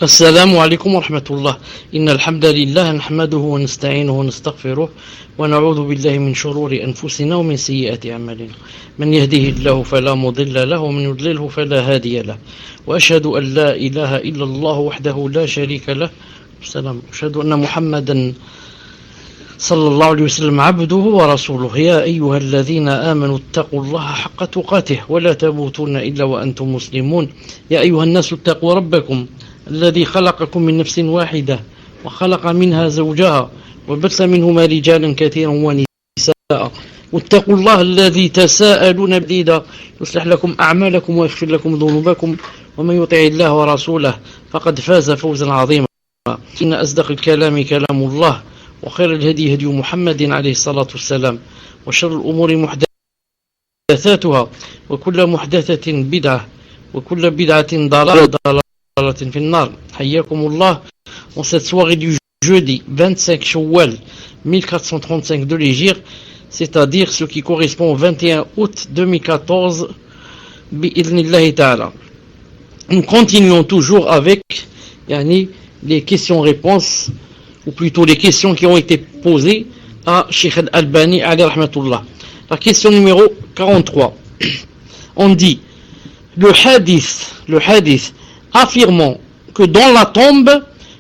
السلام عليكم ورحمة الله. إن الحمد لله نحمده ونستعينه ونستغفره ونعوذ بالله من شرور أنفسنا ومن سيئات أعمالنا. من يهده الله فلا مضل له ومن يضلله فلا هادي له. وأشهد أن لا إله إلا الله وحده لا شريك له. أشهد أن محمدا صلى الله عليه وسلم عبده ورسوله. يا أيها الذين آمنوا اتقوا الله حق تقاته ولا تموتن إلا وأنتم مسلمون. يا أيها الناس اتقوا ربكم الذي خلقكم من نفس واحدة وخلق منها زوجها وبث منهما رجالا كثيرا ونساء واتقوا الله الذي تساءلون به يصلح لكم أعمالكم ويغفر لكم ذنوبكم ومن يطع الله ورسوله فقد فاز فوزا عظيما. إن أصدق الكلام كلام الله وخير الهدي هدي محمد عليه الصلاة والسلام وشر الأمور محدثاتها وكل محدثة بدعة وكل بدعة ضلالة في النار. حياكم الله en cette soirée du jeudi 25 Shawwal 1435 de l'Hégire, c'est-à-dire ce qui correspond au 21 août 2014 bi'idhnillahi ta'ala. Nous continuons toujours avec les questions-réponses, ou plutôt les questions qui ont été posées à Cheikh Al-Albani alayhi rahmatullah. La question numéro 43. On dit le hadith affirmant que dans la tombe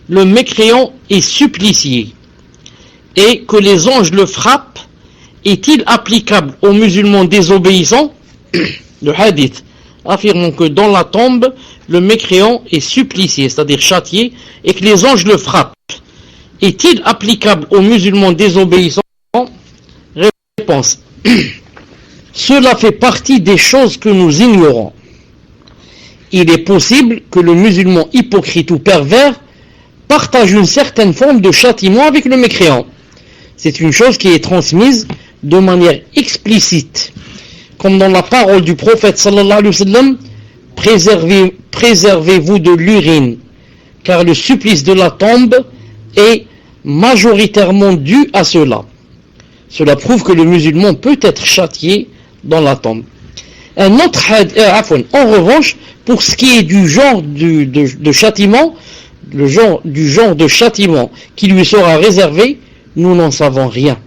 le mécréant est supplicié et que les anges le frappent, est-il applicable aux musulmans désobéissants? Le hadith affirmant que dans la tombe le mécréant est supplicié, c'est-à-dire châtié, et que les anges le frappent, est-il applicable aux musulmans désobéissants? Réponse. Cela fait partie des choses que nous ignorons. Il est possible que le musulman hypocrite ou pervers partage une certaine forme de châtiment avec le mécréant. C'est une chose qui est transmise de manière explicite, comme dans la parole du prophète sallallahu alayhi wa sallam: préservez-vous de l'urine, car le supplice de la tombe est majoritairement dû à cela. Cela prouve que le musulman peut être châtié dans la tombe. En revanche, pour ce qui est du genre de châtiment, du genre de châtiment qui lui sera réservé, nous n'en savons rien.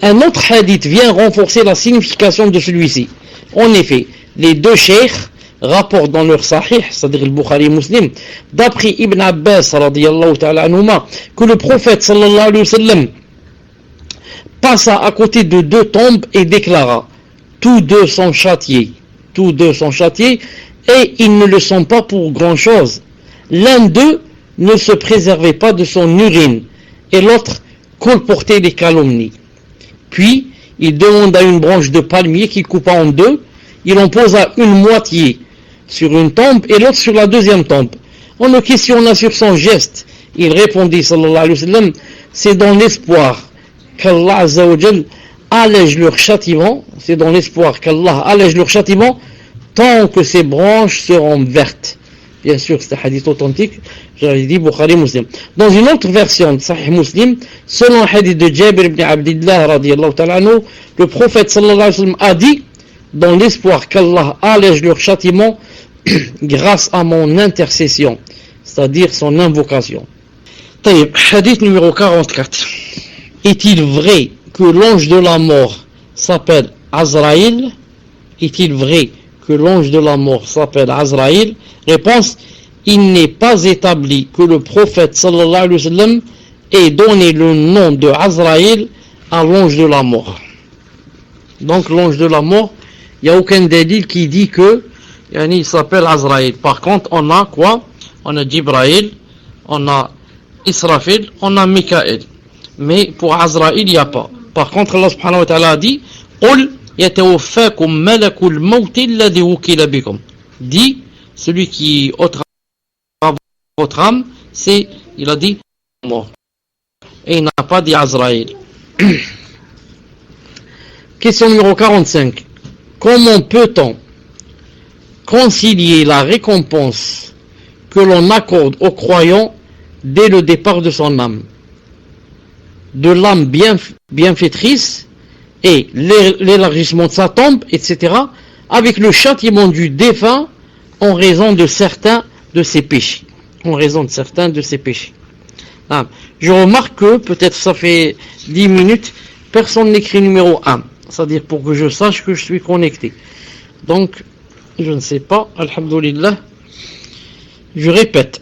Un autre hadith vient renforcer la signification de celui-ci. En effet, les deux cheikhs rapportent dans leur sahih, c'est-à-dire le Bukhari et Muslim, d'après Ibn Abbas radiyallahu ta'ala anhuma, que le prophète sallallahu alayhi wa sallam passa à côté de deux tombes et déclara: tous deux sont châtiés, et ils ne le sont pas pour grand-chose. L'un d'eux ne se préservait pas de son urine, et l'autre colportait des calomnies. Puis, il demanda une branche de palmier qu'il coupa en deux, il en posa une moitié sur une tombe et l'autre sur la deuxième tombe. On le questionna sur son geste. Il répondit, sallallahu alayhi wa sallam: c'est dans l'espoir qu'Allah azza wa jal allège leur châtiment, tant que ces branches seront vertes. Bien sûr, c'est un hadith authentique, j'avais dit Bukhari Muslim. Dans une autre version de Sahih Muslim, selon le hadith de Jabir ibn Abdillah radiyallahu ta'ala anhu, le prophète sallallahu alayhi wa sallam a dit: dans l'espoir qu'Allah allège leur châtiment grâce à mon intercession, c'est-à-dire son invocation. Hadith numéro 44. Est-il vrai que l'ange de la mort s'appelle Azraïl? Est-il vrai que l'ange de la mort s'appelle Azraïl? Réponse: il n'est pas établi que le prophète sallallahu alayhi wa sallam ait donné le nom de Azraïl à l'ange de la mort. Donc l'ange de la mort, il n'y a aucun dalil qui dit que il s'appelle Azraïl. Par contre, on a quoi? On a Jibraïl, on a Israfil, on a Mikaël. Mais pour Azraïl, il n'y a pas. Par contre, Allah subhanahu wa ta'ala a dit: قُلْ يَتَوَفَّاكُمْ مَلَكُ الْمَوْتِ الَّذِي وُكِّلَ بِكُمْ. Dit, celui qui ôtera votre âme, c'est, il a dit, mort. Et il n'a pas dit Azraïl. Question numéro 45. Comment peut-on concilier la récompense que l'on accorde aux croyants dès le départ de son âme, de l'âme bienfaitrice et l'élargissement de sa tombe, etc., avec le châtiment du défunt en raison de certains de ses péchés? en raison de certains de ses péchés. Je remarque que peut-être ça fait 10 minutes, personne n'écrit numéro 1, c'est-à-dire pour que je sache que je suis connecté. Donc, je ne sais pas, alhamdoulilah. Je répète,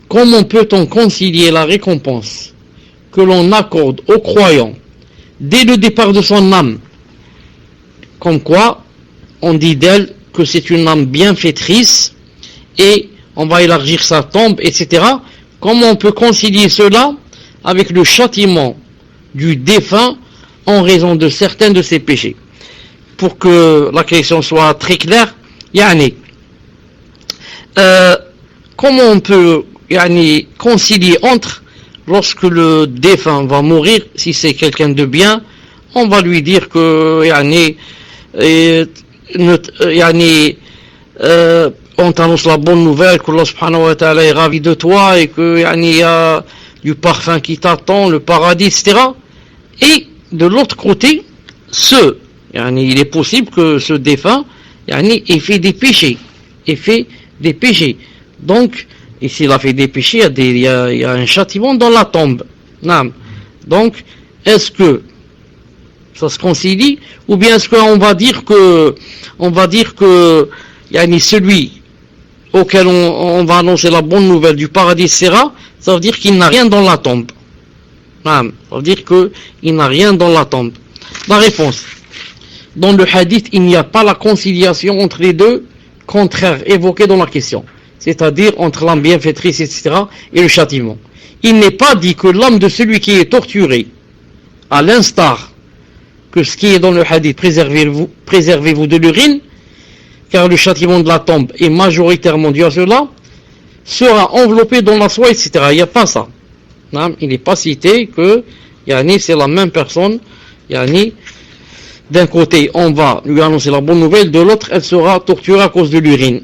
comment peut-on concilier la récompense que l'on accorde aux croyants dès le départ de son âme, comme quoi on dit d'elle que c'est une âme bienfaitrice et on va élargir sa tombe, etc. Comment on peut concilier cela avec le châtiment du défunt en raison de certains de ses péchés? Pour que la question soit très claire, comment on peut concilier entre, lorsque le défunt va mourir, si c'est quelqu'un de bien, on va lui dire que on t'annonce la bonne nouvelle, que Allah subhanahu wa ta'ala est ravi de toi et que il y a du parfum qui t'attend, le paradis, etc. Et de l'autre côté, il est possible que ce défunt ait fait des péchés. Donc, et s'il a fait des péchés, il y a un châtiment dans la tombe. Donc, est-ce que ça se concilie, ou bien est-ce qu'on va dire que celui auquel on va annoncer la bonne nouvelle du paradis, etc., ça veut dire qu'il n'a rien dans la tombe. Ça veut dire qu'il n'a rien dans la tombe. La réponse: dans le hadith, il n'y a pas la conciliation entre les deux contraires évoqués dans la question, c'est-à-dire entre l'âme bienfaitrice, etc., et le châtiment. Il n'est pas dit que l'âme de celui qui est torturé, à l'instar que ce qui est dans le hadith, préservez-vous de l'urine, car le châtiment de la tombe est majoritairement dû à cela, sera enveloppé dans la soie, etc. Il n'y a pas ça. Il n'est pas cité que c'est la même personne. D'un côté, on va lui annoncer la bonne nouvelle, de l'autre, elle sera torturée à cause de l'urine.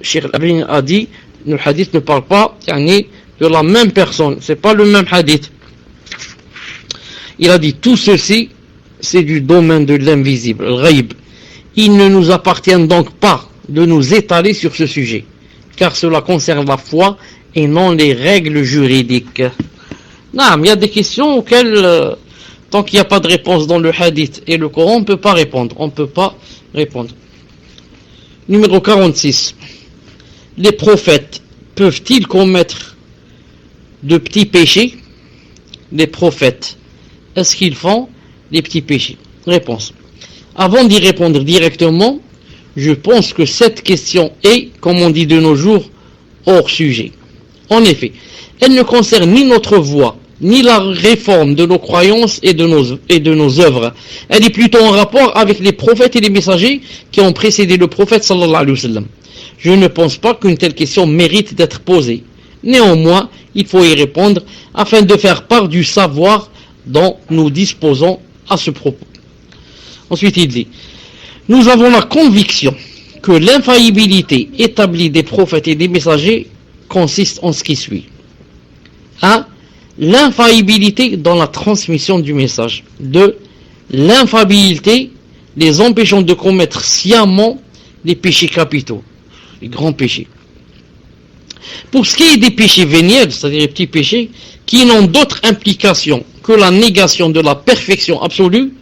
Cheikh Al-Albani a dit, le hadith ne parle pas de la même personne, c'est pas le même hadith. Il a dit, tout ceci, c'est du domaine de l'invisible, le ghaib. Il ne nous appartient donc pas de nous étaler sur ce sujet, car cela concerne la foi et non les règles juridiques. Non, il y a des questions auxquelles, tant qu'il n'y a pas de réponse dans le hadith et le Coran, on ne peut pas répondre. Numéro 46. Les prophètes peuvent-ils commettre de petits péchés? Les prophètes, est-ce qu'ils font des petits péchés? Réponse: avant d'y répondre directement, je pense que cette question est, comme on dit de nos jours, hors sujet. En effet, elle ne concerne ni notre voie, ni la réforme de nos croyances et de nos œuvres. Elle est plutôt en rapport avec les prophètes et les messagers qui ont précédé le prophète sallallahu alayhi wa sallam. Je ne pense pas qu'une telle question mérite d'être posée. Néanmoins, il faut y répondre afin de faire part du savoir dont nous disposons à ce propos. Ensuite, il dit: nous avons la conviction que l'infaillibilité établie des prophètes et des messagers consiste en ce qui suit. 1. L'infaillibilité dans la transmission du message. 2. L'infaillibilité les empêchant de commettre sciemment les péchés capitaux, les grands péchés. Pour ce qui est des péchés véniels, c'est-à-dire les petits péchés, qui n'ont d'autre implication que la négation de la perfection absolue,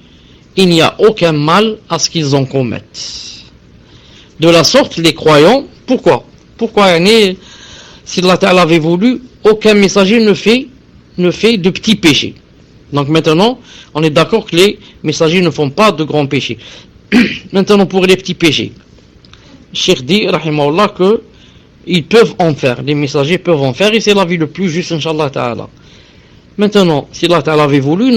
il n'y a aucun mal à ce qu'ils en commettent. De la sorte, les croyants, pourquoi si Allah Ta'ala avait voulu, aucun messager ne fait de petits péchés. Donc maintenant, on est d'accord que les messagers ne font pas de grands péchés. Maintenant, pour les petits péchés, Cheikh dit, rahimahullah, que ils peuvent en faire, les messagers peuvent en faire, et c'est l'avis le plus juste, Inch'Allah Ta'ala. Maintenant, si Allah Ta'ala avait voulu, il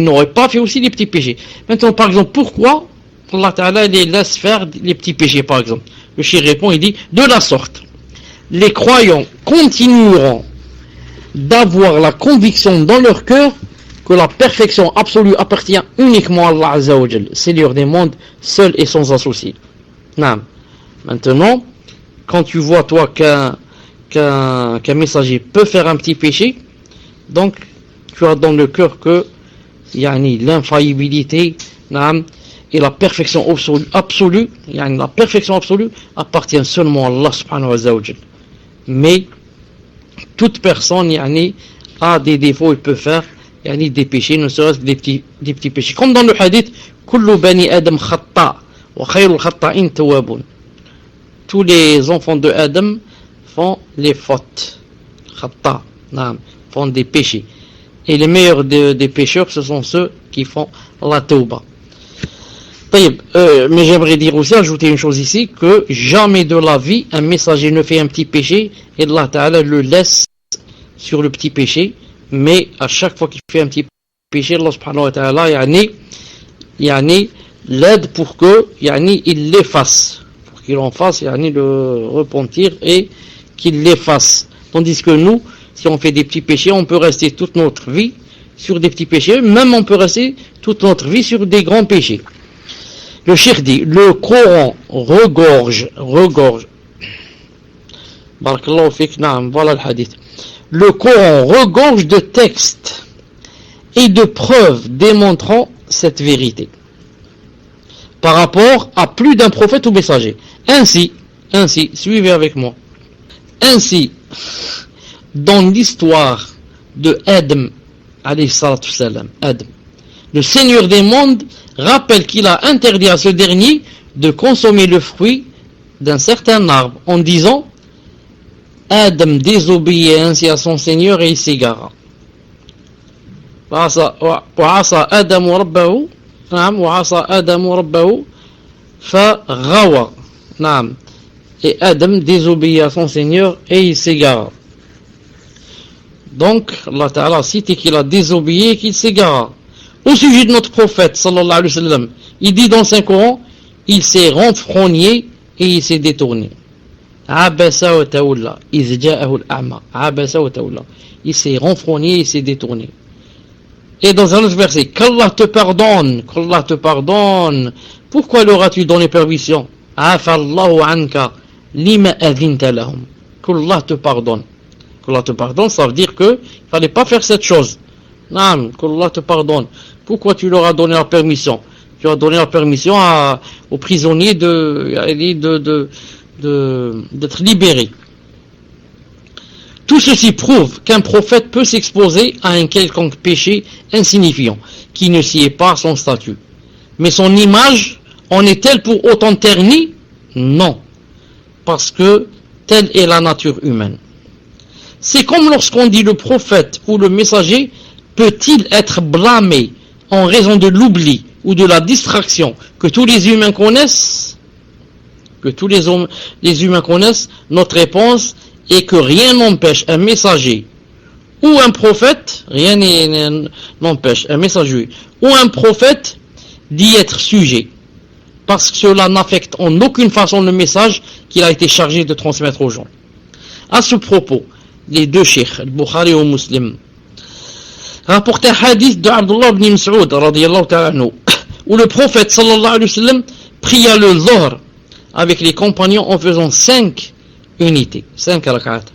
n'aurait pas fait aussi les petits péchés. Maintenant, par exemple, pourquoi Allah Ta'ala les laisse faire les petits péchés, par exemple? Le Cheikh répond, il dit, de la sorte, les croyants continueront d'avoir la conviction dans leur cœur que la perfection absolue appartient uniquement à Allah Azza wa Jal, Seigneur des mondes, seul et sans associé. Maintenant, quand tu vois toi qu'un messager peut faire un petit péché, donc tu as dans le cœur que l'infaillibilité et la perfection absolue, la perfection absolue appartient seulement à Allah subhanahu wa ta'ala. Mais toute personne a des défauts, il peut faire des péchés, ne serait-ce que des petits péchés. Comme dans le hadith, Kullu bani Adam khata wa khayrul khata'in tawwabun. Tous les enfants de Adam font les fautes. Khata, font des péchés. Et les meilleurs des pécheurs, ce sont ceux qui font la tauba. Mais j'aimerais dire aussi, ajouter une chose ici, que jamais de la vie, un messager ne fait un petit péché, et Allah Ta'ala le laisse sur le petit péché, mais à chaque fois qu'il fait un petit péché, Allah Subhanahu wa Ta'ala, l'aide pour que, il l'efface, pour qu'il en fasse, le repentir et qu'il l'efface. Tandis que nous, si on fait des petits péchés, on peut rester toute notre vie sur des petits péchés, même on peut rester toute notre vie sur des grands péchés. Le cheikh dit, le Coran regorge, barakallahu fik, voilà le hadith. Le Coran regorge de textes et de preuves démontrant cette vérité par rapport à plus d'un prophète ou messager. Ainsi, suivez avec moi. Ainsi, dans l'histoire de Adam, alayhi salatu salam, Adam, le Seigneur des mondes rappelle qu'il a interdit à ce dernier de consommer le fruit d'un certain arbre en disant Adam désobéit ainsi à son Seigneur et il s'égara. وعصى آدم ربه فغوى. Et Adam désobéit à son Seigneur et il s'égara. Donc, Allah Ta'ala cite qu'il a désobéi et qu'il s'égara. Au sujet de notre prophète, sallallahu alayhi wa sallam, il dit dans le Saint-Coran, il s'est renfrogné et il s'est détourné. Abasa wa tawalla, iz ja'ahu al-a'ma. Abasa wa tawalla. Il s'est renfrogné et il s'est détourné. Et dans un autre verset, qu'Allah te pardonne, pourquoi leur as-tu donné permission? Afallahu anka lima adhinta lahum. Qu'Allah te pardonne. Qu'Allah te pardonne, ça veut dire que il fallait pas faire cette chose. Qu'Allah te pardonne. Pourquoi tu leur as donné la permission? Tu as donné la permission aux prisonniers d'être libérés. Tout ceci prouve qu'un prophète peut s'exposer à un quelconque péché insignifiant, qui ne sied pas à son statut. Mais son image en est-elle pour autant ternie? Non, parce que telle est la nature humaine. C'est comme lorsqu'on dit le prophète ou le messager peut-il être blâmé en raison de l'oubli ou de la distraction que tous les humains connaissent? Notre réponse est que rien n'empêche un messager ou un prophète, n'empêche un messager ou un prophète d'y être sujet, parce que cela n'affecte en aucune façon le message qu'il a été chargé de transmettre aux gens. À ce propos, les deux cheikhs, Bukhari ou Muslim, rapportent un hadith de Abdullah ibn Mas'ud radiyallahu ta'ala anhu, où le prophète sallallahu alayhi wa sallam pria le Dhuhr avec les compagnons en faisant 5 unités, 5 rak'at.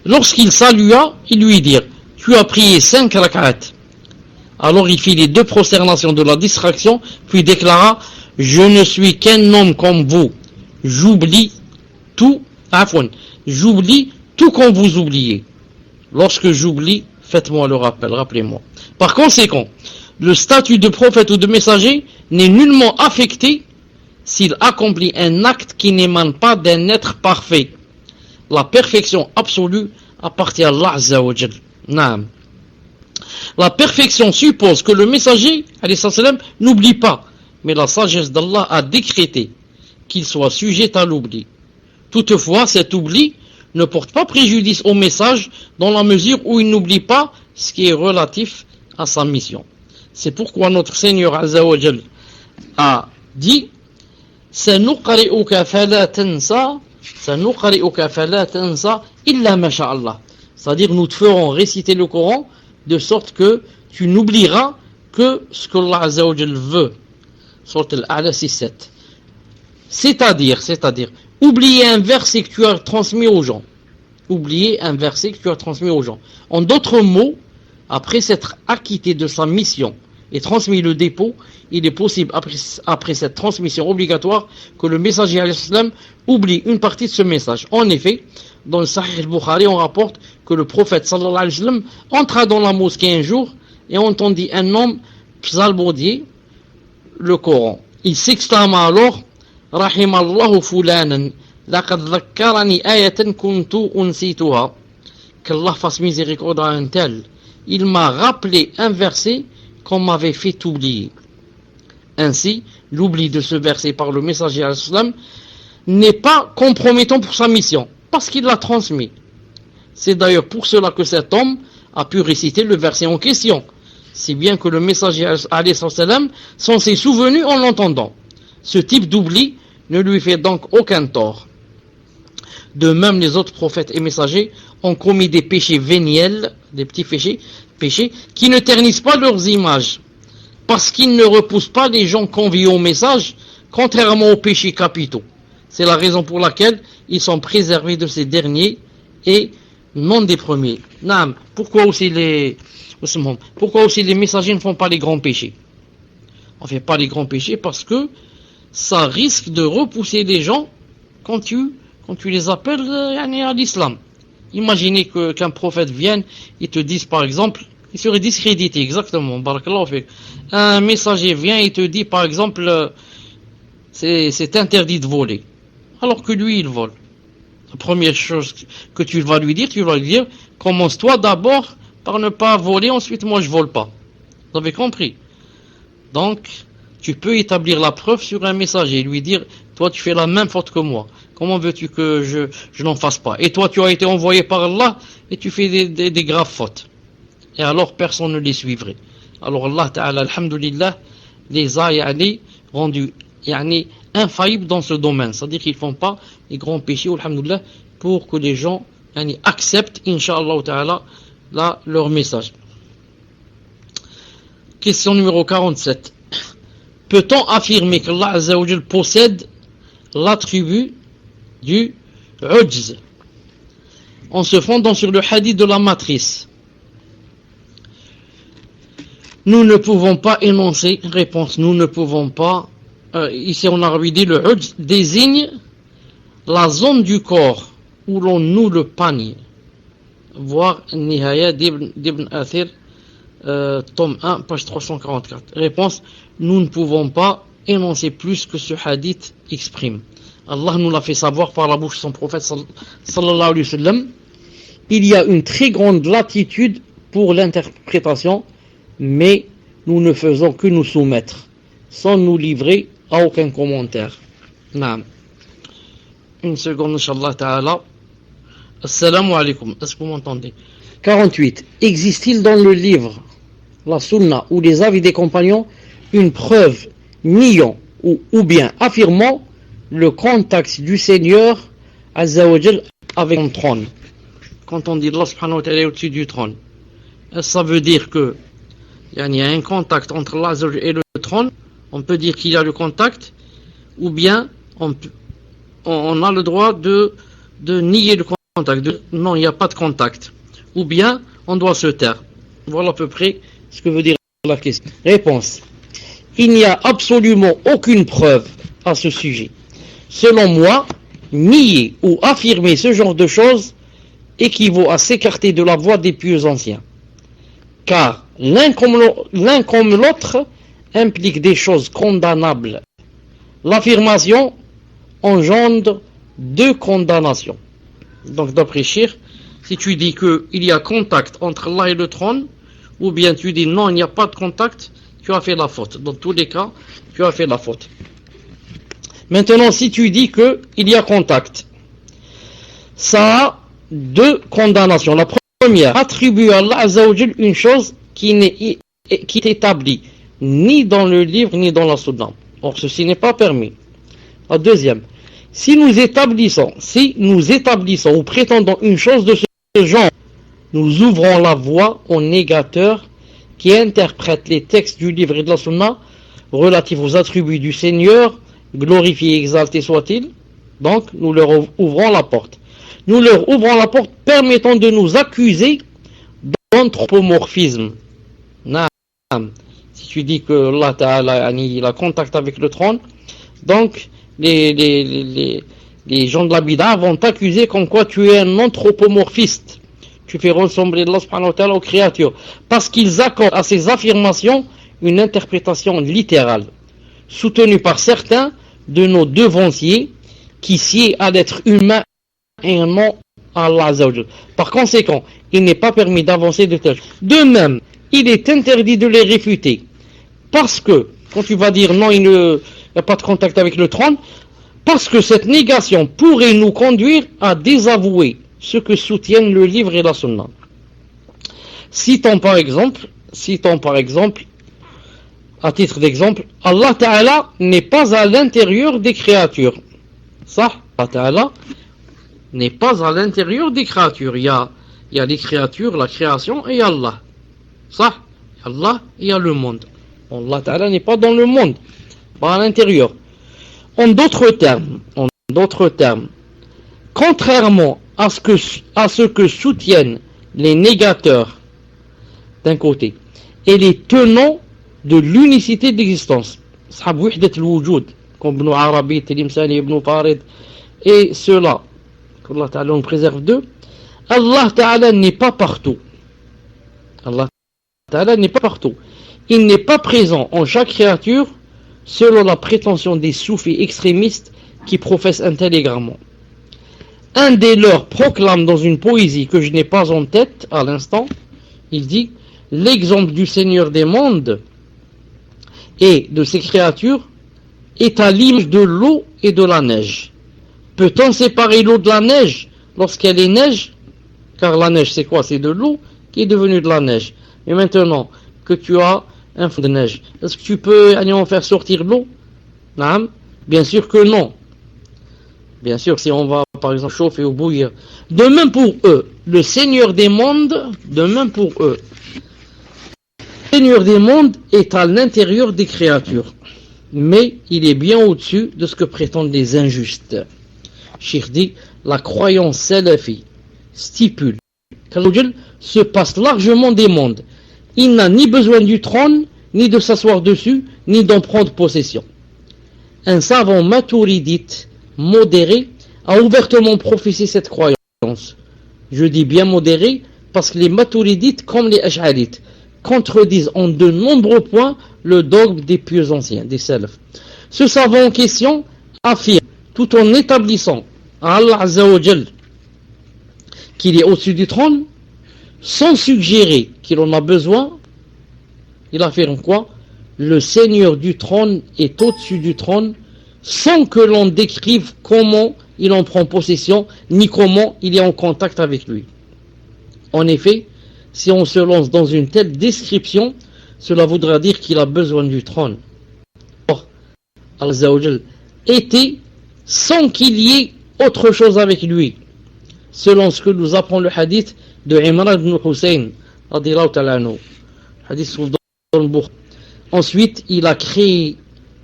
Lorsqu'il salua, ils lui dirent, tu as prié 5 rak'at. Alors il fit les 2 prosternations de la distraction, puis déclara, je ne suis qu'un homme comme vous, j'oublie tout quand vous oubliez. Lorsque j'oublie, faites-moi le rappel, rappelez-moi. Par conséquent, le statut de prophète ou de messager n'est nullement affecté s'il accomplit un acte qui n'émane pas d'un être parfait. La perfection absolue appartient à Allah Azza wa Jal. Naam. La perfection suppose que le messager, alayhi salam, n'oublie pas, mais la sagesse d'Allah a décrété qu'il soit sujet à l'oubli. Toutefois, cet oubli ne porte pas préjudice au message dans la mesure où il n'oublie pas ce qui est relatif à sa mission. C'est pourquoi notre Seigneur Azza wa Jal a dit سَنُقْرِئُكَ فَلَا تَنْسَى إِلَّا مَا شَاءَ اللَّهُ. C'est-à-dire nous te ferons réciter le Coran de sorte que tu n'oublieras que ce que Allah Azza wa Jal veut. Sourate Al-A'la 6-7. C'est-à-dire oublier un verset que tu as transmis aux gens. En d'autres mots, après s'être acquitté de sa mission et transmis le dépôt, il est possible, après cette transmission obligatoire, que le messager alayhi salam oublie une partie de ce message. En effet, dans le Sahih al-Bukhari, on rapporte que le prophète sallallahu alayhi wa sallam entra dans la mosquée un jour et entendit un homme psalmodier le Coran. Il s'exclama alors: Rahimallahu fulanan, laqad dhakkarani ayatan kuntu unsituha. Qu'Allah fasse miséricorde à un tel. Il m'a rappelé un verset qu'on m'avait fait oublier. Ainsi, l'oubli de ce verset par le messager alayhi salam n'est pas compromettant pour sa mission, parce qu'il l'a transmis. C'est d'ailleurs pour cela que cet homme a pu réciter le verset en question, si bien que le messager alayhi salam s'en s'est souvenu en l'entendant. Ce type d'oubli ne lui fait donc aucun tort. De même, les autres prophètes et messagers ont commis des péchés véniels, des petits péchés qui ne ternissent pas leurs images, parce qu'ils ne repoussent pas les gens conviés au message, contrairement aux péchés capitaux. C'est la raison pour laquelle ils sont préservés de ces derniers et non des premiers. Naam, pourquoi aussi les messagers ne font pas les grands péchés? On ne fait pas les grands péchés parce que ça risque de repousser les gens quand tu les appelles à l'islam. Imaginez qu'un prophète vienne et te dise par exemple, il serait discrédité, exactement, barakallahu fik. Un messager vient et te dit par exemple, c'est interdit de voler, alors que lui il vole. La première chose que tu vas lui dire, commence-toi d'abord par ne pas voler, ensuite moi je vole pas. Vous avez compris? Donc, tu peux établir la preuve sur un messager et lui dire, toi tu fais la même faute que moi. Comment veux-tu que je n'en fasse pas? Et toi tu as été envoyé par Allah et tu fais des graves fautes. Et alors personne ne les suivrait. Alors Allah Ta'ala, alhamdulillah, les a rendus infaillibles dans ce domaine. C'est-à-dire qu'ils ne font pas les grands péchés, alhamdulillah, pour que les gens acceptent, incha'Allah Ta'ala, leur message. Question numéro 47. Peut-on affirmer qu'Allah Azza wa Jal possède l'attribut du ujz en se fondant sur le hadith de la matrice? Nous ne pouvons pas énoncer, réponse, nous ne pouvons pas, ici en Arabie dit le ujz désigne la zone du corps où l'on noue le panier. Voir Nihaya d'Ibn Athir, tome 1, page 344. Réponse, nous ne pouvons pas énoncer plus que ce hadith exprime. Allah nous l'a fait savoir par la bouche de son prophète sallallahu alayhi wa sallam. Il y a une très grande latitude pour l'interprétation, mais nous ne faisons que nous soumettre, sans nous livrer à aucun commentaire. Naam. Une seconde, Inch'Allah Ta'ala. Assalamu alaikum. Est-ce que vous m'entendez? 48. Existe-t-il dans le livre, la sunna ou les avis des compagnons, une preuve niant ou bien affirmant le contact du Seigneur Azza wa Jal avec son trône? Quand on dit Allah subhanahu wa ta'ala est au-dessus du trône, ça veut dire que il y a un contact entre Allah Azza wa Jal et le trône. On peut dire qu'il y a le contact, ou bien on a le droit de nier le contact, non, il n'y a pas de contact, ou bien on doit se taire. Voilà à peu près ce que veut dire la question. Réponse. Il n'y a absolument aucune preuve à ce sujet. Selon moi, nier ou affirmer ce genre de choses équivaut à s'écarter de la voie des pieux anciens. Car l'un comme l'autre implique des choses condamnables. L'affirmation engendre deux condamnations. Donc d'après Cheikh, si tu dis qu'il y a contact entre Allah et le trône, ou bien tu dis non, il n'y a pas de contact, tu as fait la faute. Dans tous les cas, tu as fait la faute. Maintenant, si tu dis qu'il y a contact, ça a deux condamnations. La première, attribuer à Allah Azza wa Jal une chose qui n'est établie ni dans le livre ni dans la sunna. Or, ceci n'est pas permis. La deuxième, si nous établissons ou prétendons une chose de ce genre, nous ouvrons la voie aux négateurs qui interprètent les textes du livre et de la sunna relatifs aux attributs du Seigneur, glorifié et exalté soit-il. Donc, nous leur ouvrons la porte. Nous leur ouvrons la porte permettant de nous accuser d'anthropomorphisme. Si tu dis que Allah Ta'ala il a contact avec le trône, donc les gens de la bid'a vont t'accuser comme quoi tu es un anthropomorphiste. Tu fais ressembler Allah subhanahu wa ta'ala aux créatures. Parce qu'ils accordent à ces affirmations une interprétation littérale, soutenue par certains de nos devanciers qui sied à l'être humain et non à Allah Azza wa Jal. Par conséquent, il n'est pas permis d'avancer de telles. De même, il est interdit de les réfuter. Parce que, quand tu vas dire non, il n'y a pas de contact avec le trône, parce que cette négation pourrait nous conduire à désavouer ce que soutiennent le livre et la sunna. Citons par exemple, à titre d'exemple, Allah Ta'ala n'est pas à l'intérieur des créatures. Ça, Allah Ta'ala n'est pas à l'intérieur des créatures. Il y a les créatures, la création et Allah. Ça, Allah, il y a le monde. Allah Ta'ala n'est pas dans le monde, pas à l'intérieur. En d'autres termes, contrairement à ce que soutiennent les négateurs d'un côté et les tenants de l'unicité de l'existence, comme Ibn Arabi, Tilimsani, Ibn Farid et ceux-là, qu'Allah Ta'ala nous préserve d'eux, Allah Ta'ala n'est pas partout. Allah Ta'ala n'est pas partout. Il n'est pas présent en chaque créature selon la prétention des soufis extrémistes qui professent un tel égarement. Un des leurs proclame dans une poésie que je n'ai pas en tête à l'instant, il dit « L'exemple du Seigneur des mondes et de ses créatures est à l'image de l'eau et de la neige. Peut-on séparer l'eau de la neige lorsqu'elle est neige? Car la neige c'est quoi? C'est de l'eau qui est devenue de la neige. Et maintenant que tu as un fond de neige, est-ce que tu peux en faire sortir l'eau? Non? Bien sûr que non. Bien sûr, si on va par exemple chauffer ou bouillir. De même pour eux, le Seigneur des mondes, le Seigneur des mondes est à l'intérieur des créatures, mais il est bien au-dessus de ce que prétendent les injustes. Cheikh dit, la croyance salafi stipule qu'Allah se passe largement des mondes. Il n'a ni besoin du trône, ni de s'asseoir dessus, ni d'en prendre possession. Un savant maturidite modéré a ouvertement professé cette croyance. Je dis bien modéré parce que les maturidites comme les ash'arites contredisent en de nombreux points le dogme des pieux anciens, des salafs. Ce savant en question affirme, tout en établissant à Allah Azza wa Jal qu'il est au-dessus du trône, sans suggérer qu'il en a besoin, il affirme quoi? Le Seigneur du trône est au-dessus du trône, sans que l'on décrive comment il en prend possession, ni comment il est en contact avec lui. En effet, si on se lance dans une telle description, cela voudra dire qu'il a besoin du trône. Or, Allah était sans qu'il y ait autre chose avec lui, selon ce que nous apprend le hadith de Imran ibn Hussein, hadith dans le Bukhari. Ensuite, il a créé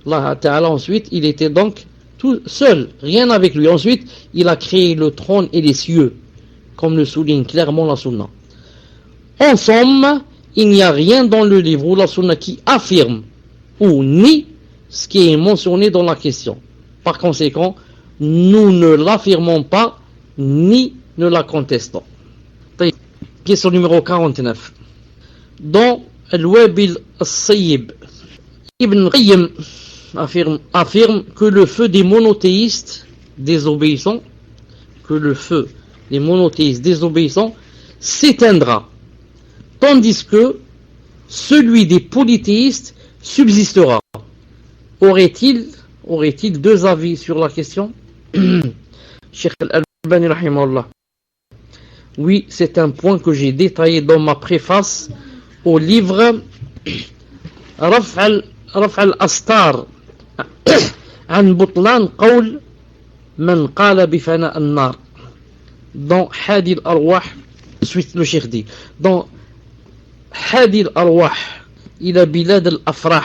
Allah Ta'ala, ensuite, il était donc tout seul, rien avec lui. Ensuite, il a créé le trône et les cieux, comme le souligne clairement la Sunna. En somme, il n'y a rien dans le livre ou la Sunna qui affirme ou nie ce qui est mentionné dans la question. Par conséquent, nous ne l'affirmons pas ni ne la contestons. Question numéro 49. Dans Al-Wabil As-Sayyib, Ibn Qayyim affirme que le feu des monothéistes désobéissants, s'éteindra, tandis que celui des polythéistes subsistera. Aurait-il deux avis sur la question? Cheikh Al-Albani rahimahullah. Oui, c'est un point que j'ai détaillé dans ma préface au livre Raf' al-Astar an Butlan Qawl Man Qala Bifana al-Nar. Dans Hadi al-Arwah, suite le Cheikh dit, dans Hadi al-Arwah ila Bilad al-Afrah,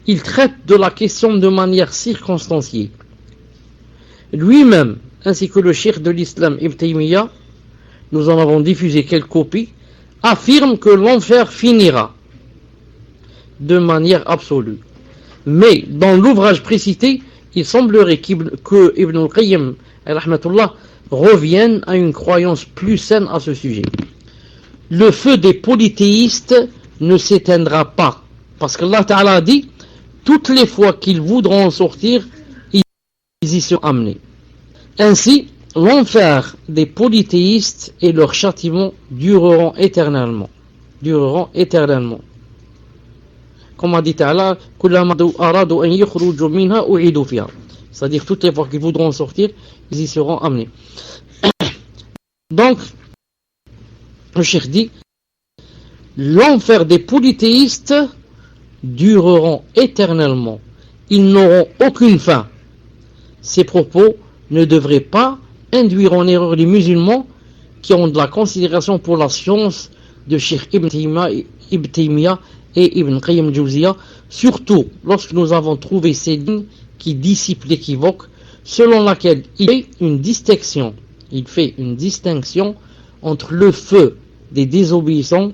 il traite de la question de manière circonstanciée. Lui-même, ainsi que le cheikh de l'islam Ibn Taymiyyah, nous en avons diffusé quelques copies, affirme que l'enfer finira de manière absolue. Mais dans l'ouvrage précité, il semblerait que Ibn al-Qayyim rahmatullah, revienne à une croyance plus saine à ce sujet. Le feu des polythéistes ne s'éteindra pas, parce qu'Allah Ta'ala a dit, toutes les fois qu'ils voudront en sortir, ils y seront amenés. Ainsi, l'enfer des polythéistes et leur châtiment dureront éternellement. Comme a dit Ta'ala, c'est-à-dire toutes les fois qu'ils voudront sortir, ils y seront amenés. Donc, le cheikh dit, l'enfer des polythéistes dureront éternellement. Ils n'auront aucune fin. Ces propos ne devraient pas induire en erreur les musulmans qui ont de la considération pour la science de Cheikh Ibn Taymiyyah et Ibn Qayyim al-Jawziyya, surtout lorsque nous avons trouvé ces lignes qui dissipent l'équivoque, selon laquelle il fait une distinction entre le feu des désobéissants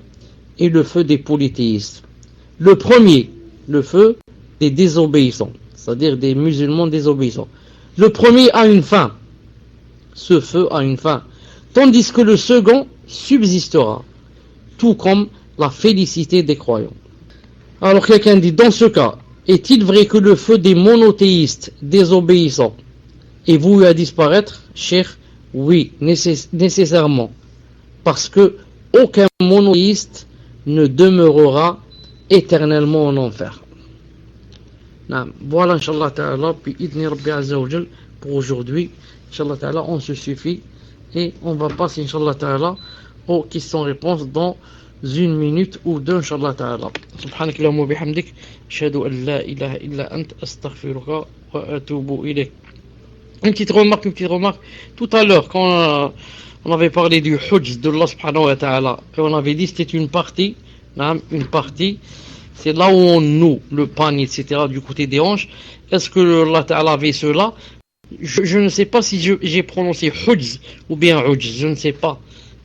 et le feu des polythéistes. Le premier, le feu des désobéissants, c'est-à-dire des musulmans désobéissants. Le premier a une fin. Ce feu a une fin. Tandis que le second subsistera, tout comme la félicité des croyants. Alors quelqu'un dit, dans ce cas, est-il vrai que le feu des monothéistes désobéissants est voué à disparaître? Cher, oui, nécessairement. Parce que aucun monothéiste ne demeurera éternellement en enfer. Voilà, Inch'Allah Ta'ala, puis idni Rabbi Azza wa Jal pour aujourd'hui. Inch'Allah Ta'ala, on se suffit et on va passer, Inch'Allah Ta'ala, aux questions-réponses dans une minute ou deux, Inch'Allah Ta'ala. Subhanak Allahumma wa bihamdik, ashhadu an la ilaha illa ant, astaghfiruka wa atubu ilayk. Une petite remarque. Tout à l'heure, quand on avait parlé du Hujj de Allah subhanahu wa ta'ala, et on avait dit que c'était une partie, c'est là où on noue le pagne, etc., du côté des hanches. Est-ce que Allah ta'ala avait cela? Je ne sais pas si j'ai prononcé Hujz ou bien Hujz, je ne sais pas.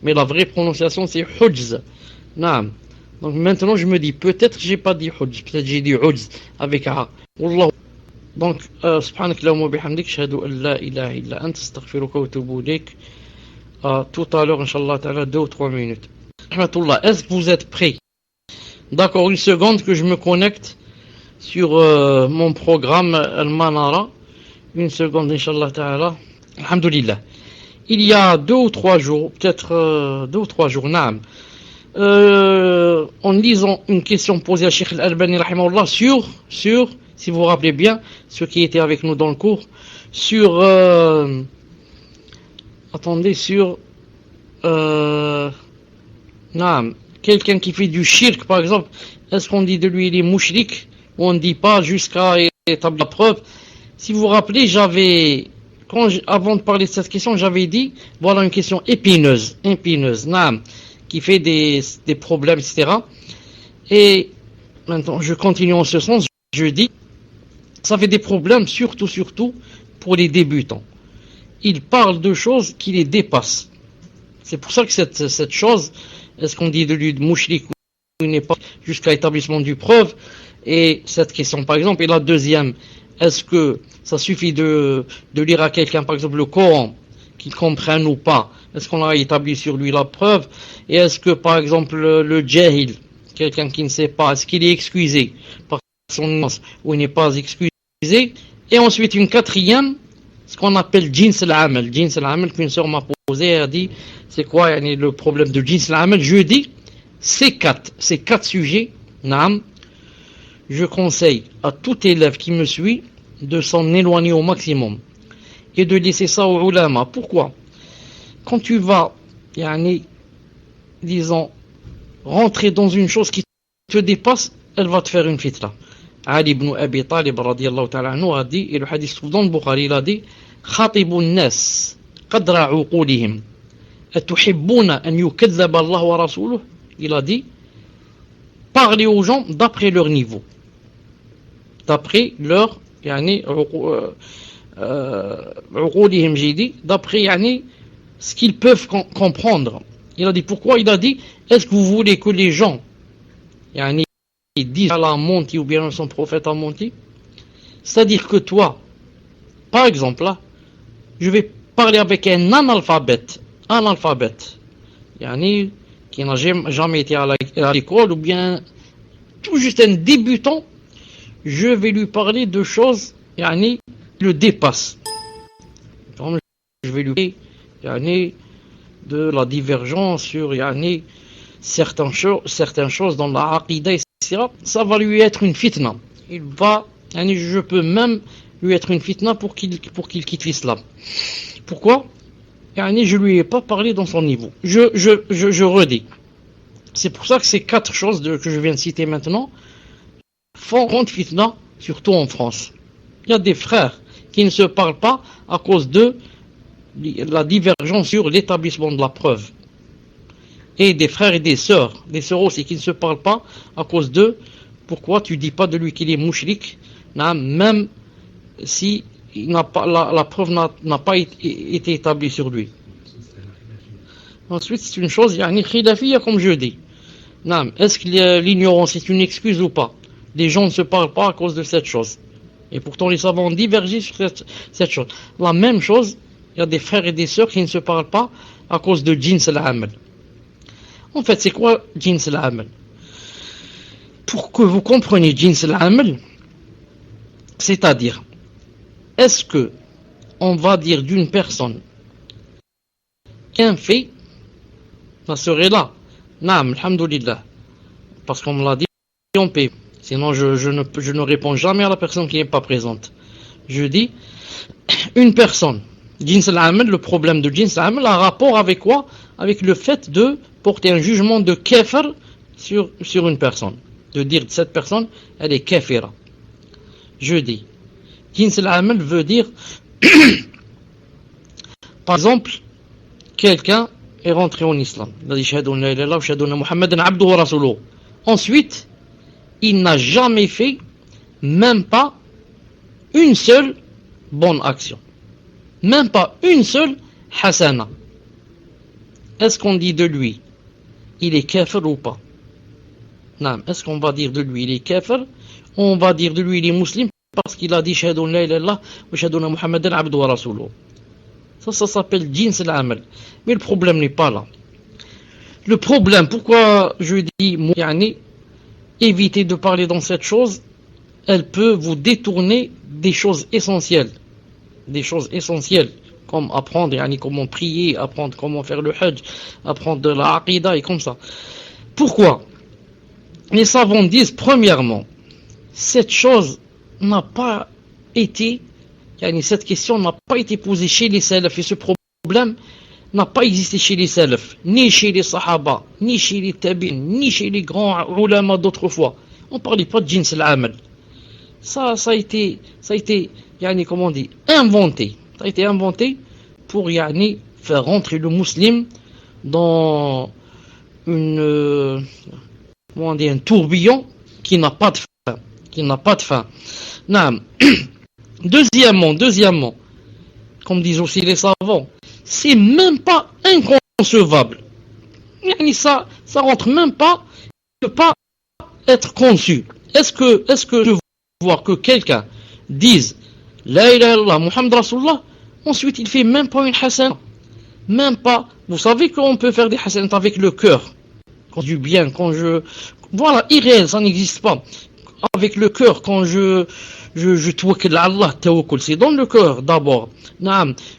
Mais la vraie prononciation c'est Hujz. Donc maintenant je me dis, peut-être j'ai pas dit Hujz, peut-être j'ai dit Hujz avec A. Wallahu. Donc, subhanak Allahumma bihamdik, ashhadu an la ilaha illa ant, astaghfiruka wa atubu ilayk. Tout à l'heure, Inch'Allah Ta'ala, 2 ou 3 minutes. Rahmatullah, est-ce que vous êtes prêts? D'accord, une seconde que je me connecte sur mon programme Al-Manara. Une seconde, Inch'Allah Ta'ala. Alhamdulillah. Il y a 2 ou 3 jours, peut-être 2 ou 3 jours, naam, en lisant une question posée à Cheikh Al-Albani, rahimahullah, sur, si vous vous rappelez bien, ceux qui étaient avec nous dans le cours, sur, quelqu'un qui fait du shirk, par exemple, est-ce qu'on dit de lui il est mouchrik, ou on ne dit pas jusqu'à établir la preuve? Si vous vous rappelez, avant de parler de cette question, j'avais dit, voilà une question épineuse, qui fait des problèmes, etc. Et maintenant, je continue en ce sens, je dis, ça fait des problèmes, surtout pour les débutants. Ils parlent de choses qui les dépassent. C'est pour ça que cette chose, est-ce qu'on dit de lui de mouchlik ou il n'est pas jusqu'à établissement du preuve? Et cette question, par exemple, et la deuxième, est-ce que ça suffit de lire à quelqu'un, par exemple, le Coran, qu'il comprenne ou pas? Est-ce qu'on a établi sur lui la preuve? Et est-ce que, par exemple, le jahil, quelqu'un qui ne sait pas, est-ce qu'il est excusé par son innocence ou il n'est pas excusé? Et ensuite, une quatrième, ce qu'on appelle jins al-amal. Jins al-amal, qu'une sœur m'a posé, elle a dit, c'est quoi le problème de jins al-amal? Je dis, ces quatre sujets, je conseille à tout élève qui me suit de s'en éloigner au maximum et de laisser ça aux ulama. Pourquoi? Quand tu vas, disons, rentrer dans une chose qui te dépasse, elle va te faire une fitna. Ali ibn Abi Talib radiyallahu ta'ala anhu a dit, et le hadith trouve dans le Bukhari, il a dit, Khatibu nas qadra uqulihim atuhibbuna an yukadzaba Allah wa rasuluh. Il a dit, parlez aux gens d'après leur niveau, d'après leur uqulihim, j'ai dit, d'après ce qu'ils peuvent comprendre. Il a dit pourquoi? Il a dit, est-ce que vous voulez que les gens disent qu'Allah a menti ou bien son prophète a menti. C'est-à-dire que toi, par exemple, là, je vais parler avec un analphabète, yani, qui n'a jamais été à l'école, ou bien tout juste un débutant, je vais lui parler de choses, yani, qui le dépassent. Donc, je vais lui parler, yani, de la divergence sur, yani, certaines choses dans la aqidah, etc. Ça va lui être une fitna. Yani, je peux même lui être une fitna pour qu'il quitte l'islam. Pourquoi? Yani, je lui ai pas parlé dans son niveau. Je redis. C'est pour ça que ces 4 choses que je viens de citer maintenant font grande fitna, surtout en France. Il y a des frères qui ne se parlent pas à cause de la divergence sur l'établissement de la preuve. Et des frères et des sœurs aussi qui ne se parlent pas à cause de pourquoi tu dis pas de lui qu'il est mouchrik, même si la preuve n'a pas été établie sur lui. Ensuite, c'est une chose, yani khilafiyya, comme je dis. Est-ce que l'ignorance est une excuse ou pas? Les gens ne se parlent pas à cause de cette chose. Et pourtant, les savants ont divergé sur cette chose. La même chose, il y a des frères et des sœurs qui ne se parlent pas à cause de jins al-amal. En fait, c'est quoi jins al-amal? Pour que vous compreniez jins al-amal, c'est-à-dire, est-ce que on va dire d'une personne qu'un fait, ça serait là, naam, alhamdulillah, parce qu'on me l'a dit, on paie. Sinon, je ne réponds jamais à la personne qui n'est pas présente. Je dis, une personne, jins al-amal, le problème de jins al-amal a rapport avec quoi? Avec le fait de porter un jugement de kafir sur une personne. De dire que cette personne, elle est kafira. Je dis, jins al-amal veut dire, par exemple, quelqu'un est rentré en islam. Il a dit, shahadu an la ilaha illallah wa shahadu anna Muhammadan abduhu wa rasuluhu. Ensuite, il n'a jamais fait, même pas une seule bonne action. Même pas une seule hasana. Est-ce qu'on dit de lui, il est kafir ou pas? Non. Est-ce qu'on va dire de lui, il est kafir? On va dire de lui, il est musulman parce qu'il a dit shahadu an la ilaha illallah wa shahadu anna Muhammadan abduhu wa rasuluhu. Ça s'appelle jins al-amal. Mais le problème n'est pas là. Le problème, pourquoi je dis, yani, évitez de parler dans cette chose, elle peut vous détourner des choses essentielles. Des choses essentielles, comme apprendre, yani, comment prier, apprendre comment faire le hajj, apprendre de la aqidah et comme ça. Pourquoi? Les savants disent, premièrement, cette chose n'a pas été, yani, cette question n'a pas été posée chez les salafs, et ce problème n'a pas existé chez les salafs, ni chez les sahaba, ni chez les tabi'in, ni chez les grands ulama d'autrefois. On ne parlait pas de jins al-amal. Ça a été, yani, comment on dit, inventé. Ça a été inventé pour, yani, faire rentrer le musulman dans comment on dit, un tourbillon qui n'a pas de fin. Non. Deuxièmement, comme disent aussi les savants, c'est même pas inconcevable. Yani ça rentre même pas, ne peut pas être conçu. Est-ce que je vois que quelqu'un dise La ilaha illallah Muhammad Rasulullah, ensuite il fait même pas une hasana, même pas. Vous savez qu'on peut faire des hasanat avec le cœur, quand du bien, voilà, irréel, ça n'existe pas. Avec le cœur, quand je tawakkal à Allah, tawakkul, c'est dans le cœur d'abord.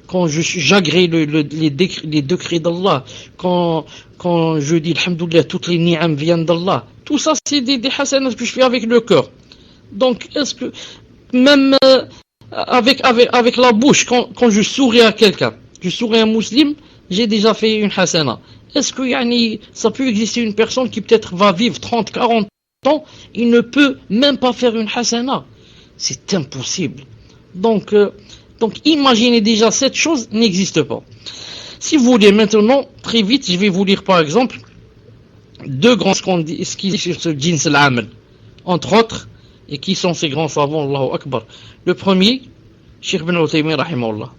Quand j'agrée les décrets d'Allah, quand je dis alhamdoulilah, toutes les ni'am viennent d'Allah, tout ça c'est des hasanats que je fais avec le cœur. Donc est-ce que même avec la bouche, quand je souris à quelqu'un, je souris à un musulman, j'ai déjà fait une hasana. Est-ce que yani, ça peut exister une personne qui peut-être va vivre 30, 40 ans, il ne peut même pas faire une hasana? C'est impossible. Donc imaginez déjà, cette chose n'existe pas. Si vous voulez maintenant, très vite, je vais vous lire par exemple 2 grands ce qui dit sur ce jins al-amal, entre autres, et qui sont ces grands savants, Allahu Akbar. Le premier, Cheikh Ibn Uthaymin rahimahullah.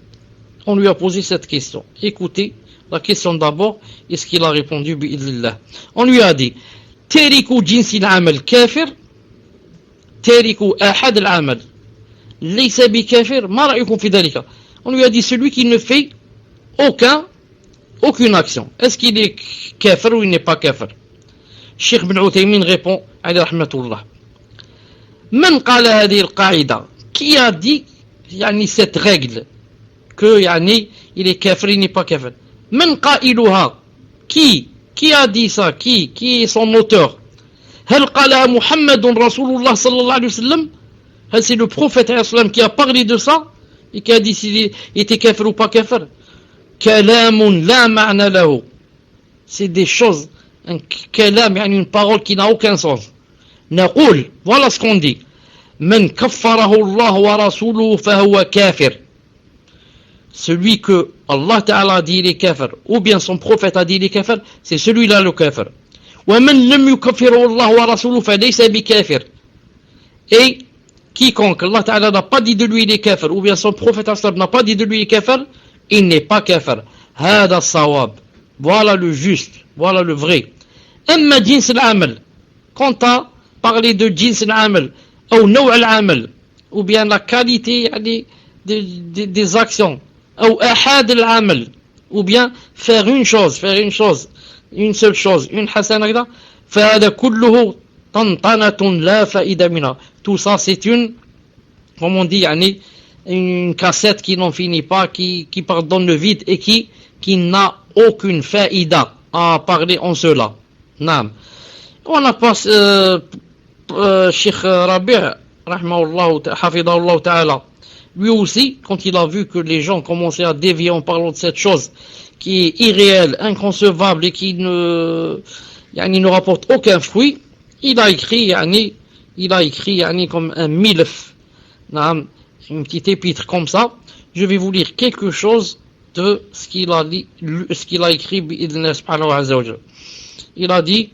On lui a posé cette question. Écoutez la question d'abord, et ce qu'il a répondu bi'idlillah. On lui a dit Tariku jins al-amal kafir تارك أحد العمل ليس بكافر ما رأيكم في ذلك. On lui a dit celui qui ne fait aucune action, est-ce qu'il est kafir ou il n'est pas kafir? Cheikh Ibn Uthaymin répond عليه رحمة الله من قال هذه القاعدة, qui a dit يعني cette règle que يعني il est kafir, il n'est pas kafir. من قائلها, qui a dit ça, qui est son auteur? هل قالها محمد رسول الله صلى الله عليه وسلم? C'est le prophète qui a parlé de ça et qui a dit s'il était kafir ou pas kafir. كلام لا معنى له, c'est des choses, un كلام يعني une parole qui n'a aucun sens. نقول, voilà ce qu'on dit, من كفره الله ورسوله فهو كافر, celui que Allah Ta'ala a dit il est kafir ou bien son prophète a dit il est kafir, c'est celui-là le kafir. ومن لم يكفره الله ورسوله فليس بكافر, et quiconque Allah Ta'ala n'a pas dit de lui il est kafir ou bien son prophète n'a pas dit de lui il est kafir, il n'est pas kafir. هذا الصواب, voilà le juste, voilà le vrai. أما جنس العمل, quant à parler de جنس العمل أو نوع العمل ou bien la qualité يعني des actions أو أحد العمل ou bien faire une chose, une seule chose, une حسنة كده, فهذا كله طنطنة لا فائدة منها. Tout ça c'est une, comme on dit يعني une cassette qui n'en finit pas, qui part dans le vide et qui n'a aucune faïda à parler en cela. Naam. On a pas Cheikh Rabi' hafidahullah ta'ala, lui aussi, quand il a vu que les gens commençaient à dévier en parlant de cette chose qui est irréelle, inconcevable et qui ne rapporte aucun fruit, il a écrit comme un milf, une petite épître comme ça. Je vais vous lire quelque chose de ce qu'il a écrit. Il a dit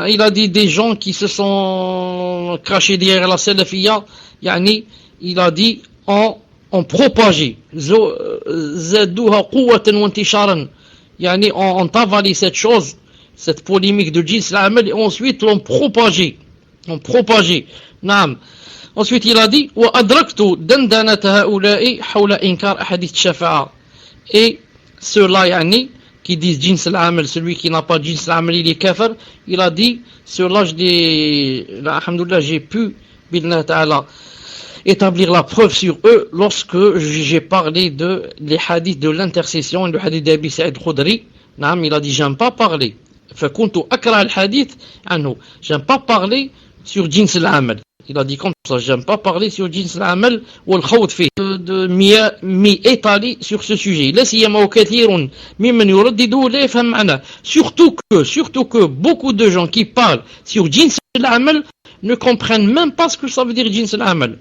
il a dit des gens qui se sont cachés derrière la salafiyya, il a dit ont propagé, ont avalé cette chose, cette polémique de Jins al-Amal, et ensuite l'ont propagé. Ensuite il a dit وأدركت دندنة هؤلاء حول إنكار أحاديث الشفاعة, et ceux-là qui disent Jins al-Amal, celui qui n'a pas Jins al-Amal il est kafir, il a dit ceux-là j'ai pu billah ta'ala établir la preuve sur eux lorsque j'ai parlé de les hadiths de l'intercession, le hadith d'Abi Sa'id Khudri. Il a dit j'aime pas parler, فكنت أكره الحديث عنه, j'aime pas parler sur Jins al-Amal. Il a dit comme ça, j'aime pas parler sur Jins al-Amal ou al-khawd fi, de m'y étaler sur ce sujet. لا سيما وكثير ممن يردده لا يفهم معناه. Surtout que beaucoup de gens qui parlent sur Jins al-Amal ne comprennent même pas ce que ça veut dire Jins al-Amal.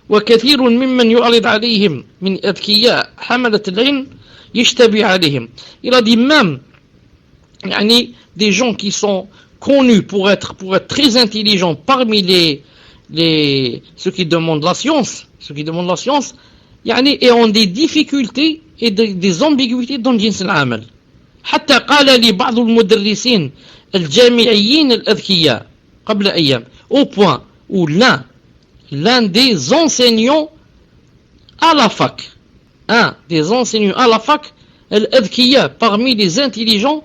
وكثير ممن يعرض عليهم من أذكياء حملة العلم يشتبه عليهم. Il a dit même des gens qui sont connus pour être très intelligents parmi ceux qui demandent la science, et ont des difficultés et des ambiguïtés dans Jins al-Amal. حتى قال لي بعض المدرسين الجامعيين الأذكياء قبل أيام, au point où l'un des enseignants à la fac, al-Adkiya, parmi les intelligents,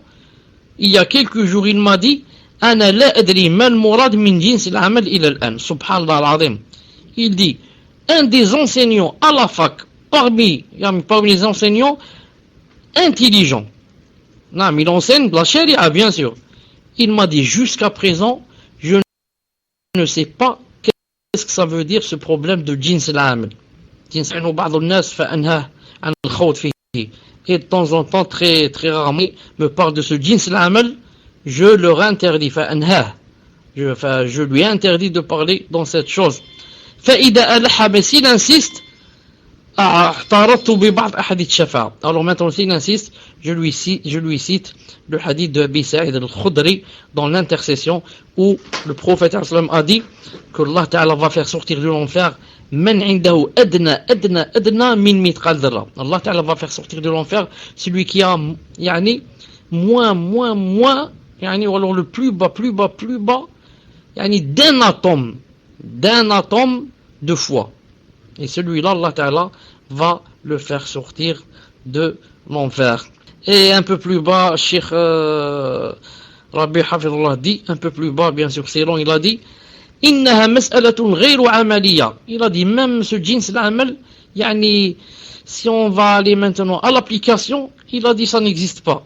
il y a quelques jours il m'a dit أنا لا أدري ما المراد من جنس العمل إلى الآن. سبحان الله العظيم. Il dit un des enseignants à la fac, parmi les enseignants intelligents, il enseigne la charia bien sûr, il m'a dit jusqu'à présent je ne sais pas qu'est-ce que ça veut dire ce problème de جنس العمل. بعض الناس فأنهاه عن الخوض فيه, et de temps en temps très très rarement me parle de ce جنس العمل, je leur interdis, je lui interdis de parler dans cette chose. فإذا ألح, mais s'il insiste, اعترضت ببعض أحاديث الشفاعة. Alors maintenant s'il insiste, je lui cite le hadith de Abi Sa'id al-Khudri dans l'intercession où le prophète a dit que Allah Ta'ala va faire sortir de l'enfer من عنده أدنى من مثقال ذرة. Allah Ta'ala va faire sortir de l'enfer celui qui a moins ou alors le plus bas d'un atome de foi. Et celui-là, Allah Ta'ala va le faire sortir de l'enfer. Et un peu plus bas, Cheikh Rabbi Hafidullah dit, un peu plus bas, bien sûr, c'est long, il a dit, إنها مسألة غير عملية. Il a dit, même ce jins l'amal, si on va aller maintenant à l'application, il a dit, ça n'existe pas.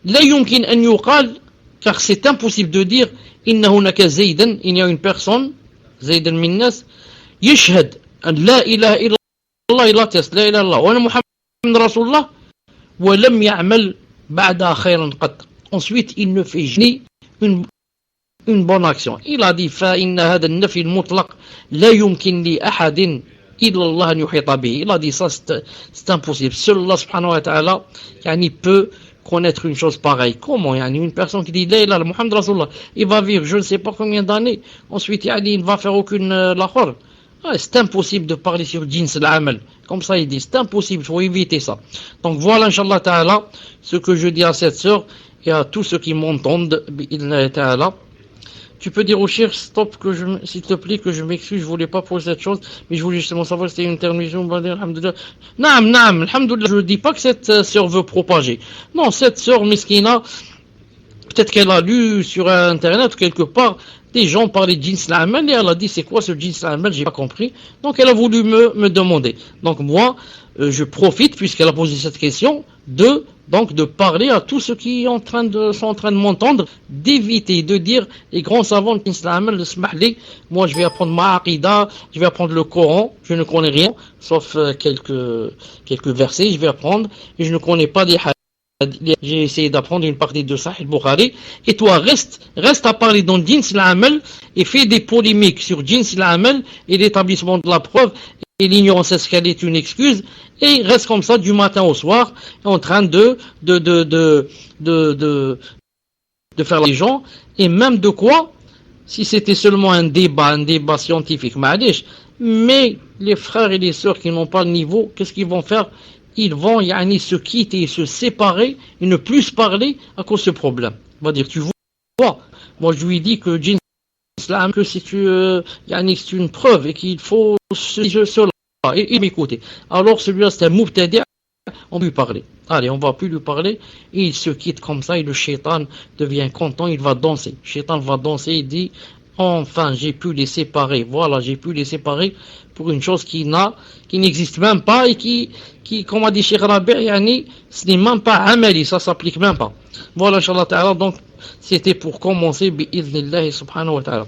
لا يمكن أن يقال, car c'est impossible de dire, إن هناك زيدا, il y a une personne, زيدا من الناس, يشهد أن لا إله إلا الله, il atteste, لا إله إلا الله, وأنا محمد رسول الله, ولم يعمل بعدها خيرا قط. Ensuite, il ne fait jamais une bonne action. Il a dit فإن هذا النفي المطلق لا يمكن لأحد إلا الله أن يحيط به. Il a dit ça, c'est impossible. Seul Allah subhanahu wa ta'ala peut connaître une chose pareille. Comment une personne qui dit la ilaha Muhammad Rasulullah, il va vivre je ne sais pas combien d'années, ensuite il ne va faire aucune lahor. C'est impossible de parler sur jins l'amal. Comme ça il dit, c'est impossible, il faut éviter ça. Donc voilà, Inch'Allah ta'ala, ce que je dis à cette sœur et à tous ceux qui m'entendent, bi'idhnillah ta'ala. Tu peux dire au chef, stop, s'il te plaît, que je m'excuse, je voulais pas poser cette chose, mais je voulais justement savoir si c'était une intermission, alhamdoulilah. Naam, alhamdoulilah, je dis pas que cette sœur veut propager. Non, cette sœur miskina, peut-être qu'elle a lu sur internet ou quelque part, des gens parlaient de jins l'amal, et elle a dit, c'est quoi ce jins l'amal, j'ai pas compris. Donc elle a voulu me demander. Donc moi, je profite, puisqu'elle a posé cette question, de parler à tous ceux qui sont en train de m'entendre, d'éviter de dire les grands savants de l'islam, le smahli, moi je vais apprendre ma aqida, je vais apprendre le Coran, je ne connais rien, sauf quelques versets, je vais apprendre, et je ne connais pas des hadiths. J'ai essayé d'apprendre une partie de Sahih Bukhari, et toi reste à parler dans Jins al-Amal, et fais des polémiques sur Jins al-Amal, et l'établissement de la preuve, et l'ignorance, est-ce qu'elle est une excuse, et reste comme ça du matin au soir, en train de faire les gens, et même de quoi, si c'était seulement un débat scientifique, mais les frères et les sœurs qui n'ont pas le niveau, qu'est-ce qu'ils vont faire? Ils vont se quitter, se séparer, et ne plus se parler à cause de ce problème. On va dire, tu vois, moi je lui dis que Jins Islam, que c'est une preuve et qu'il faut cela et m'écouter. Alors celui-là c'est un mubtadi', on lui parler. Allez, on va plus lui parler, et il se quitte comme ça, et le shaitan devient content, il va danser. Le shaitan va danser, il dit, enfin j'ai pu les séparer, voilà, j'ai pu les séparer pour une chose qui n'existe même pas, et qui comme a dit Cheikh Rabi', ce n'est même pas amali, ça s'applique même pas. Voilà, Inch'Allah ta'ala, donc c'était pour commencer, bi'idhnillah subhanahu wa ta'ala.